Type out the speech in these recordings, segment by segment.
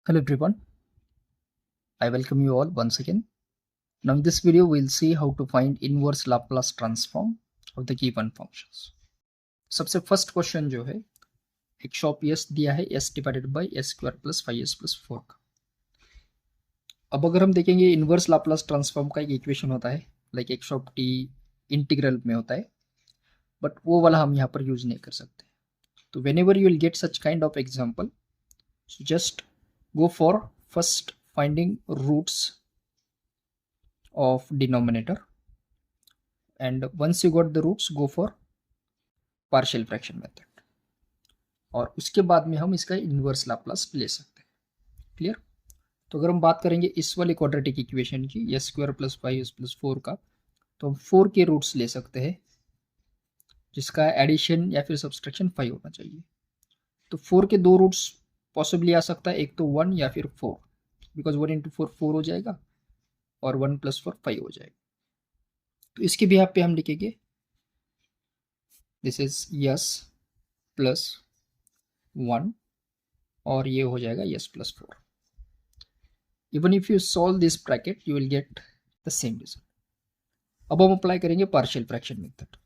Hello everyone, I welcome you all once again. Now in this video we'll see how to find inverse Laplace transform of the given functions. सबसे first question जो है एक shop S दिया है S divided by S square plus 5s plus 4 का। अब अगर हम देखेंगे इनवर्स लाप्लास ट्रांसफॉर्म का एक इक्वेशन होता है लाइक एक शॉप टी इंटीग्रल में होता है, बट वो वाला हम यहाँ पर यूज नहीं कर सकते। तो when ever you will get such kind of example, so just go for first finding roots of denominator, and once you got the roots go for partial fraction method, और उसके बाद में हम इसका इनवर्स लाप्लास ले सकते हैं। Clear? तो अगर हम बात करेंगे इस वाली क्वाड्रेटिक इक्वेशन की S square plus 5s plus 4 का, तो हम 4 के रूट्स ले सकते हैं जिसका एडिशन या फिर सब्सट्रैक्शन 5 होना चाहिए। तो 4 के दो रूट्स पॉसिबली आ सकता है, एक तो 1 या फिर 4, बिकॉज 1 इंटू 4 4 हो जाएगा और 1 प्लस 4 5 हो जाएगा। तो इसके बिहाफ पे हम लिखेंगे दिस इज यस प्लस 1 और ये हो जाएगा yes plus 4। Even if you solve this bracket you will get the same result. अब हम अप्लाई करेंगे partial fraction method.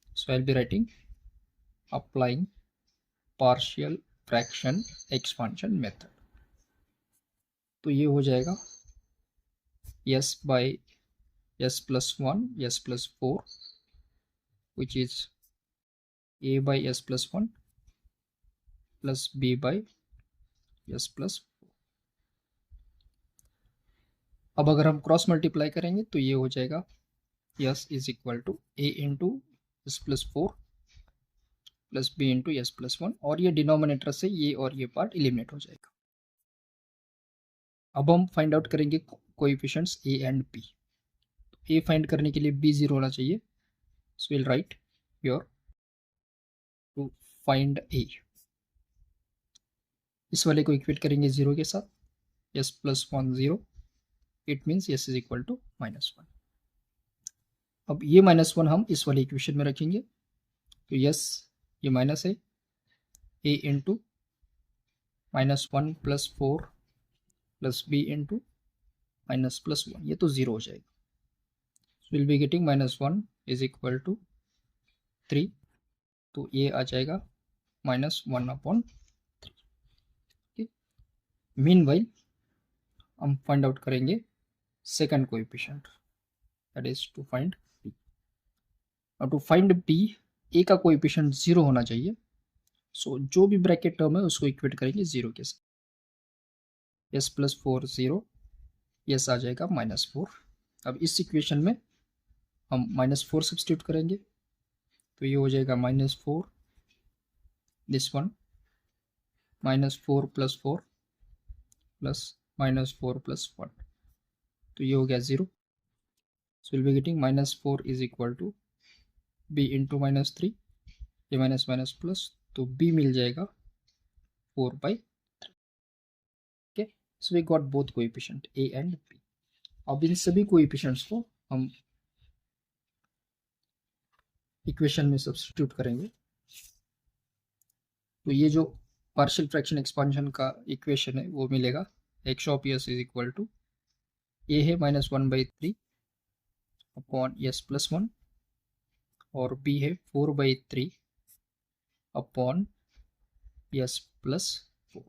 So I will be writing applying partial fraction expansion method. तो ये हो जाएगा yes bye s plus 1 s plus 4 which is a by s plus 1 plus b by s plus 4। अब अगर हम cross multiply करेंगे तो ये हो जाएगा s is equal to a into S plus 4 plus b into S plus 1, और ये डिनोमिनेटर से ये और ये पार्ट एलिमिनेट हो जाएगा। अब हम फाइंड आउट करेंगे coefficients a and b। a find करने के लिए b 0 होना चाहिए, so we'll write your to find a। इस वाले को इक्वेट करेंगे 0 के साथ, s प्लस 1 0, it means s is equal to -1। अब ये -1 हम इस वाले इक्वेशन में रखेंगे, तो यस ये माइनस है, a into -1 plus 4 plus b into minus plus 1, ये तो 0 हो जाएगा। So we'll be getting -1 is equal to 3, तो ये आ जाएगा -1/3। मीन वाइल हम फाइंड आउट करेंगे second coefficient, that is to find b। और टू फाइंड b a का कोएफिशिएंट 0 होना चाहिए, सो जो भी ब्रैकेट टर्म है उसको इक्वेट करेंगे 0 के साथ। s प्लस 4 0, यस आ जाएगा -4। अब इस इक्वेशन में हम -4 सब्स्टिट्यूट करेंगे, तो ये हो जाएगा -4 this one, -4 plus 4 plus -4 plus 1, तो ये हो गया 0। So we'll be getting -4 is equal to b into -3, ये माइनस माइनस प्लस, तो b मिल जाएगा 4/3। Okay, so we got both coefficient a and b। अब इन सभी कोएफिशिएंट्स को हम इक्वेशन में सब्स्टिट्यूट करेंगे, तो ये जो पार्शियल फ्रैक्शन एक्सपांशन का इक्वेशन है वो मिलेगा x of s is equal to a है -1/3 अपॉन s प्लस 1 और b है 4/3 अपॉन s प्लस 4।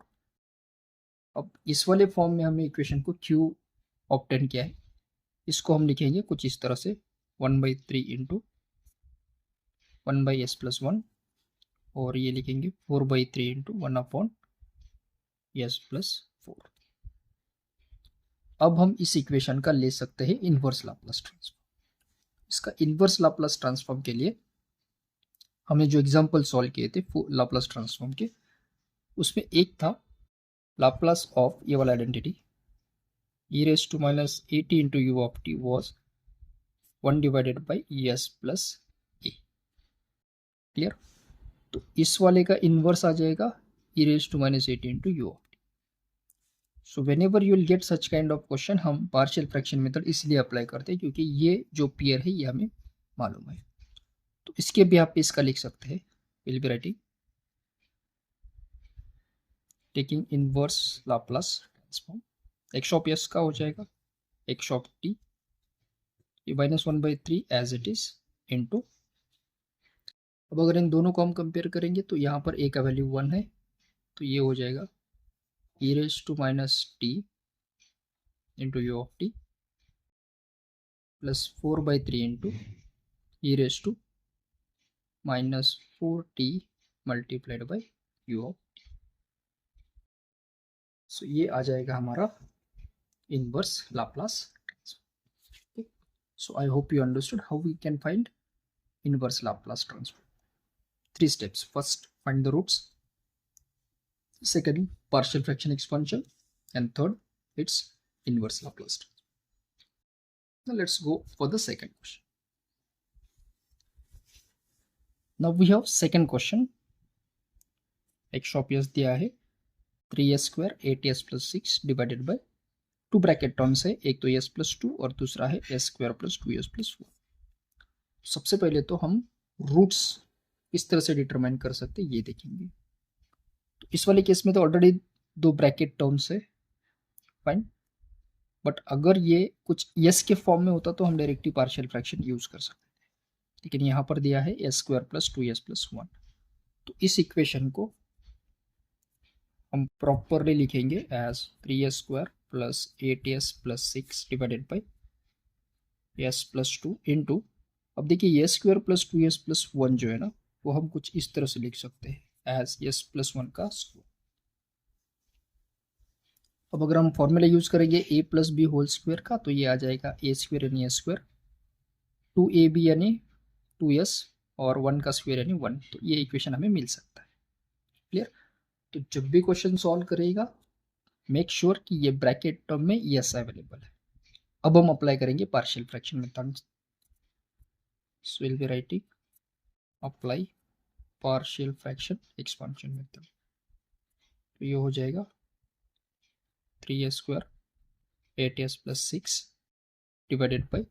अब इस वाले फॉर्म में हमने इक्वेशन को क्यों ऑब्टेन किया है, इसको हम लिखेंगे कुछ इस तरह से 1/3 इंटू 1/s प्लस 1, और ये लिखेंगे 4/3 इंटू 1 अपॉन s प्लस 4। अब हम इस इक्वेशन का ले सकते हैं इनवर्स लाप्लास ट्रांसफॉर्म। इसका इनवर्स लाप्लास ट्रांसफॉर्म के लिए हमने जो एग्जांपल सॉल्व किए थे लाप्लास ट्रांसफॉर्म के, उसमें एक था लाप्लास ऑफ ये वाला identity e raised to -at into u of t was 1 divided by s plus a। Clear? तो इस वाले का इनवर्स आ जाएगा e raised to -at into u of t। So when ever you will get such kind of question, हम partial fraction method इसलिए apply करते हैं क्योंकि ये जो पेयर है ये हमें मालूम है। तो इसके भी आप इसका लिख सकते हैं, will be writing taking inverse Laplace x of S का हो जाएगा एक्स ऑफ टी, ये -1/3 एज इट इज इनटू, अब अगर इन दोनों को हम कंपेयर करेंगे तो यहाँ पर ए का वैल्यू 1 है, तो ये हो जाएगा e raise to minus T into U of T plus 4/3 into e raise to minus 4t multiplied by U of, so ये आ जाएगा हमारा inverse Laplace transform. So I hope you understood how we can find inverse Laplace transform. 3 steps. First, find the roots. Second, partial fraction expansion. And third, its inverse Laplace transform. Now let's go for the second question. Now we have second question. X of s दिया है 3s square 8s plus 6 divided by 2 bracket terms है, एक तो s plus 2 और दूसरा है s square plus 2s plus 4। सबसे पहले तो हम रूट्स किस तरह से डिटरमाइन कर सकते हैं ये देखेंगे। तो इस वाले केस में तो ऑलरेडी 2 ब्रैकेट टर्म्स है, फाइन, बट अगर ये कुछ s के फॉर्म में होता तो हम डायरेक्टली पार्शियल फ्रैक्शन यूज कर सकते थे, लेकिन यहाँ पर दिया है s square plus 2s plus 1, तो इस इक्वेशन को हम प्रॉपरली लिखेंगे as 3s square plus 8s plus 6 divided by s plus 2 into, अब देखिए s square plus 2s plus 1 जो है ना वो हम कुछ इस तरह से लिख सकते हैं एज s प्लस 1 का स्क्वायर। अब अगर हम फॉर्मूला यूज करेंगे a plus B whole square का, तो ये आ जाएगा a स्क्वायर यानी s स्क्वायर, 2ab यानी 2s और 1 का स्क्वायर यानी 1, तो ये इक्वेशन हमें मिल सकता है। क्लियर? तो जब भी क्वेश्चन सॉल्व करेगा मेक श्योर कि ये ब्रैकेट टर्म में यस अवेलेबल है। अब हम अप्लाई करेंगे partial fraction method, so we'll be writing apply partial fraction expansion method, तो ये हो जाएगा 3s square 8s plus 6 divided by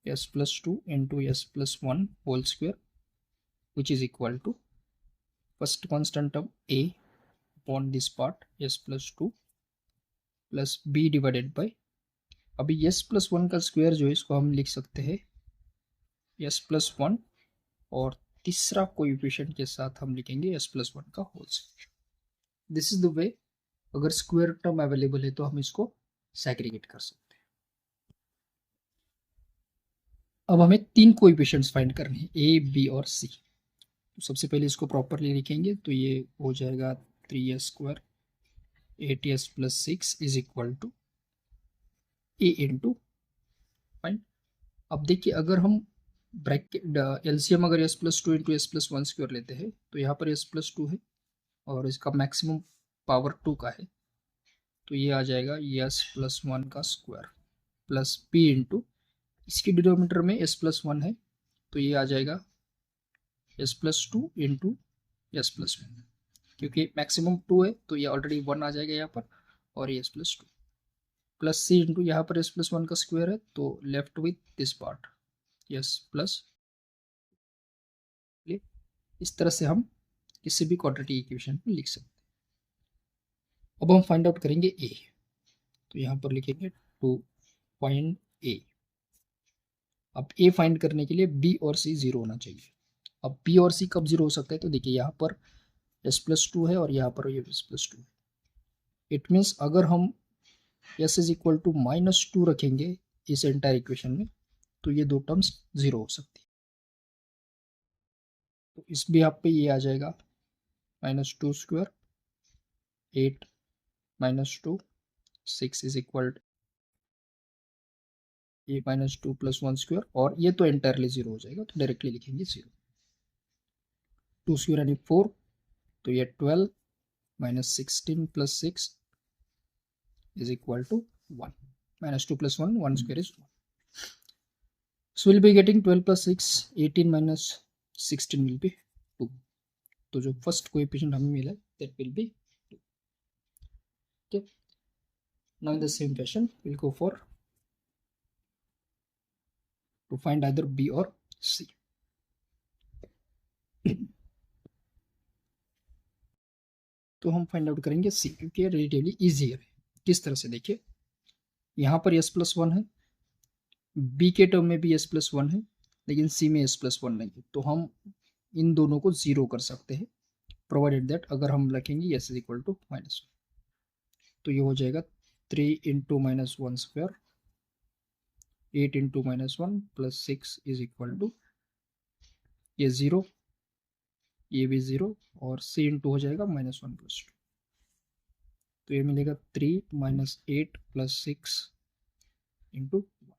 s plus 2 into s plus 1 whole square, which is equal to first constant term a upon this part s plus 2 plus b divided by, अभी s plus 1 का square जो है इसको हम लिख सकते हैं s plus 1 और तीसरा कोएफिशिएंट के साथ हम लिखेंगे s plus 1 का whole square. This is the way, अगर स्क्वायर टर्म अवेलेबल है तो हम इसको सेग्रीगेट कर सकते हैं। अब हमें 3 कोएफिशिएंट्स फाइंड करने हैं a b और c, तो सबसे पहले इसको प्रॉपरली लिखेंगे, तो ये हो जाएगा 3s square 8s plus 6 is equal to a into, fine. अब देखिए अगर हम ब्रैकेट एलसीएम अगर s plus 2 into S plus 1 square लेते हैं तो यहाँ पर s प्लस 2 है और इसका मैक्सिमम पावर 2 का है, तो ये आ जाएगा s प्लस 1 का स्क्वायर प्लस p इंटू, इसकी डिनोमिनेटर में s प्लस 1 है तो ये आ जाएगा s plus 2 into S plus 1, क्योंकि मैक्सिमम 2 है तो ये ऑलरेडी 1 आ जाएगा यहाँ पर, और ये s प्लस 2 प्लस सी इंटू यहाँ पर s प्लस 1 का स्क्वायर है तो left with this part s plus, इस तरह से हम किसी भी क्वाड्रेटिक इक्वेशन को लिख सकते हैं। अब हम फाइंड आउट करेंगे a, तो यहाँ पर लिखेंगे टू फाइंड a। अब a फाइंड करने के लिए b और c जीरो होना चाहिए। अब b और c कब जीरो हो सकता है, तो देखिए यहाँ पर s प्लस 2 है और यहाँ पर ये s प्लस 2 है, इट मीन्स अगर हम s इज इक्वल टू -2 रखेंगे इस एंटायर इक्वेशन में तो ये दो टर्म्स जीरो हो सकती है, तो इस भी आप पे ये आ जाएगा -2 स्क्वायर 8 -2 6 इज इक्वल ये -2 प्लस 1 स्क्वायर, और ये तो एंटायरली जीरो हो जाएगा तो डायरेक्टली लिखेंगे 0, 2 स्क्वायर यानी 4, तो ये 12 -16 plus 6 is equal to 1, -2 plus 1 1 square is 1, so we'll be getting 12 plus 6 18 minus 16 will be 2, तो जो फर्स्ट कोएफिशिएंट हमें मिला that will be 2। okay, now in the same fashion we'll go for to find either b or c। तो हम find out करेंगे सी, क्योंकि ये relatively easier है। किस तरह से, देखिए यहाँ पर एस प्लस वन है, बी के टर्म में भी एस प्लस वन है, लेकिन सी में एस प्लस वन नहीं है, तो हम इन दोनों को जीरो कर सकते हैं, प्रोवाइडेड दैट अगर हम रखेंगे S is equal to minus one. तो ये हो जाएगा 3 × -1² 8 × -1 + 6 इज इक्वल टू ये 0, ये भी 0, और c इंटू हो जाएगा -1 + 2। तो ये मिलेगा 3 - 8 + 6 इंटू 1।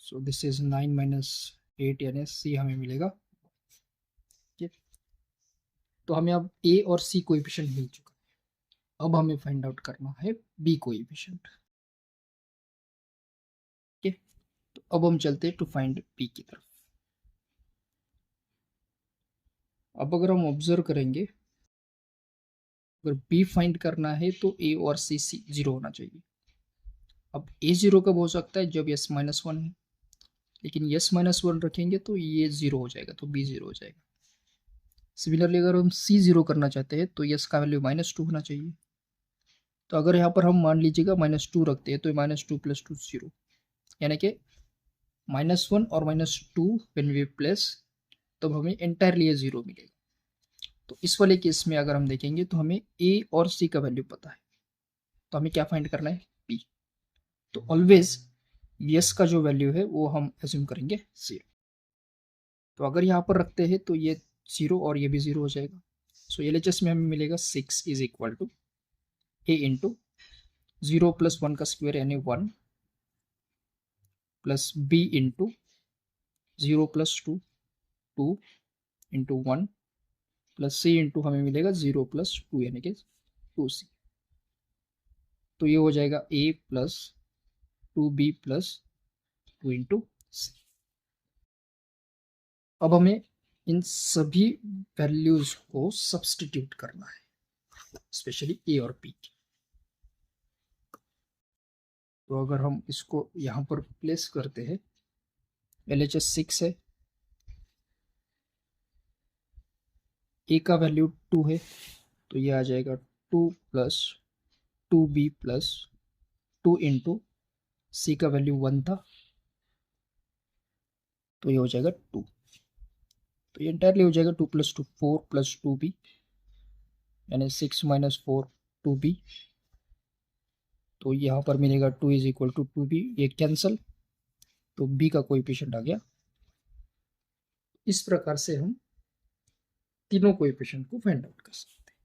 सो दिस इज 9 - 8, यानी c हमें मिलेगा। ठीक, तो हमें अब a और c कोएफिशिएंट मिल चुका है। अब हमें फाइंड आउट करना है b कोएफिशिएंट। ठीक, तो अब हम चलते हैं टू फाइंड b की तरफ। अब अगर हम ऑब्जर्व करेंगे, अगर b फाइंड करना है तो a और c 0 होना चाहिए। अब a 0 कब हो सकता है, जब s -1 है, लेकिन s -1 रखेंगे तो ये 0 हो जाएगा, तो b 0 हो जाएगा। सिमिलरली अगर हम c 0 करना चाहते हैं तो s का वैल्यू -2 होना चाहिए। तो अगर यहाँ पर हम मान लीजिएगा -2 रखते हैं तो -2 + 2 0, यानी कि -1 और -2 व्हेन वी प्लेस, तब हमें एंटायरली ये 0 मिलेगा। तो इस वाले केस में अगर हम देखेंगे तो हमें a और c का वैल्यू पता है, तो हमें क्या फाइंड करना है, b। तो ऑलवेज s का जो वैल्यू है वो हम एज्यूम करेंगे 0। तो अगर यहाँ पर रखते हैं तो ये 0 और ये भी 0 हो जाएगा। सो LHS में हमें मिलेगा 6 is equal to a into 0 + 1 का स्क्वायर यानी 1 plus b into 0 + 2 2 into 1 plus c into हमें मिलेगा 0 + 2 यानी कि 2c। तो ये हो जाएगा a + 2b + 2 इंटू c। अब हमें इन सभी वैल्यूज को सब्स्टिट्यूट करना है, स्पेशली a और b की। तो अगर हम इसको यहाँ पर प्लेस करते हैं, LHS 6 है, a का वैल्यू 2 है, तो ये आ जाएगा 2 + 2b + 2 इंटू c का वैल्यू 1 था, तो ये हो जाएगा 2। तो ये इंटायरली हो जाएगा 2 + 2 4 + 2b, यानी 6 - 4 2b। तो यहाँ पर मिलेगा 2 इज इक्वल टू 2b, ये कैंसल, तो b का कोएफिशिएंट आ गया। इस प्रकार से हम तीनों कोएफिशिएंट को फाइंड आउट कर सकते हैं।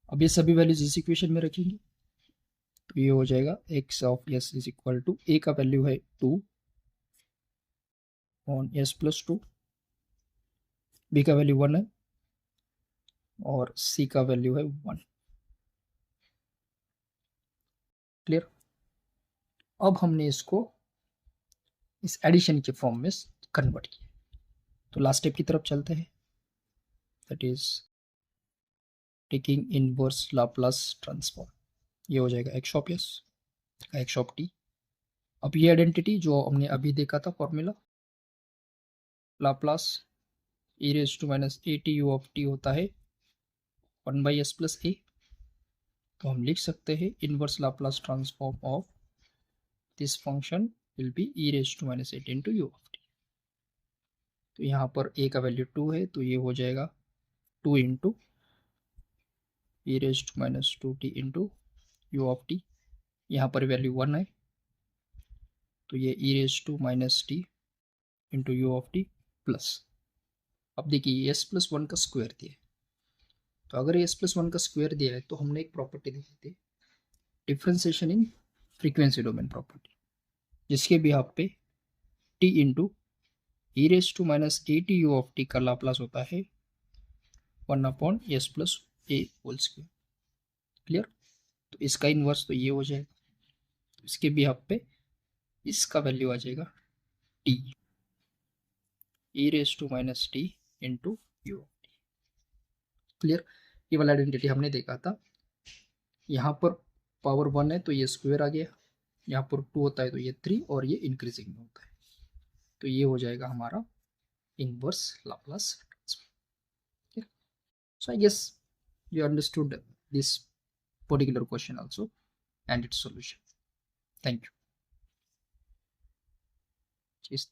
अब ये सभी वैल्यूज इस इक्वेशन में रखेंगे, तो ये हो जाएगा x of s is equal to a का वैल्यू है 2 ऑन s + 2, b का वैल्यू 1 है और c का वैल्यू है 1। क्लियर। अब हमने इसको इस एडिशन के फॉर्म में कन्वर्ट किया, तो लास्ट स्टेप की तरफ चलते हैं, that is taking inverse Laplace transform. ये हो जाएगा x ऑफ s का x ऑफ t। अब ये आइडेंटिटी जो हमने अभी देखा था formula, Laplace e⁻ at u होता है 1/s + a। तो हम लिख सकते हैं inverse Laplace transform of this function will be e⁻at into u। तो यहाँ पर a का वैल्यू 2 है, तो ये हो जाएगा 2 इंटू e⁻2t इंटू u। यहाँ पर वैल्यू 1 है, तो ये e⁻t इंटू u प्लस। अब देखिए s + 1 का स्क्वायर दिया है, तो अगर s + 1 का स्क्वायर दिया है तो हमने एक प्रॉपर्टी देखी थी, differentiation in frequency domain property, जिसके बिहाफ पे t इंटू e⁻at का लाप्लास होता है 1/s + a whole square. Clear. तो इसका इन्वर्स तो ये हो जाएगा, इसके बिहाफ पे इसका वैल्यू आ जाएगा t e⁻t into u। Clear. ये वाला आइडेंटिटी हमने देखा था। यहाँ पर पावर 1 है तो ये स्क्वायर आ गया, यहाँ पर 2 होता है तो ये 3, और ये इंक्रीजिंग में होता है, तो ये हो जाएगा हमारा inverse Laplace transform. So I guess you understood this particular question also and its solution. Thank you. Cheers.